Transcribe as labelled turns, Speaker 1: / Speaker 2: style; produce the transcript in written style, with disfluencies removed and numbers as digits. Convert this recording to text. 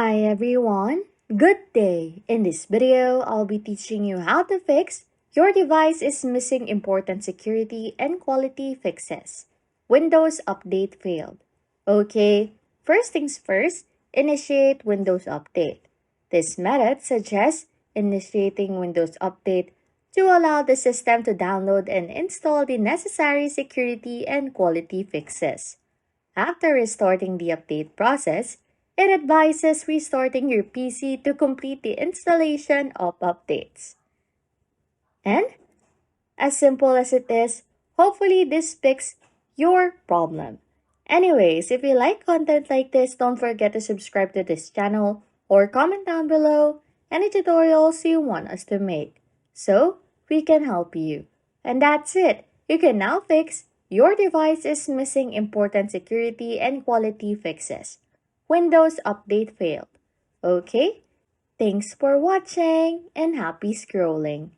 Speaker 1: Hi everyone, good day! In this video, I'll be teaching you how to fix your device is missing important security and quality fixes. Windows Update failed. Okay, first things first, initiate Windows Update. This method suggests initiating Windows Update to allow the system to download and install the necessary security and quality fixes. After restarting the update process, it advises restarting your PC to complete the installation of updates. And, as simple as it is, hopefully this fixes your problem. Anyways, if you like content like this, don't forget to subscribe to this channel or comment down below any tutorials you want us to make so we can help you. And that's it. You can now fix your device is missing important security and quality fixes. Windows Update failed. Okay? Thanks for watching and happy scrolling.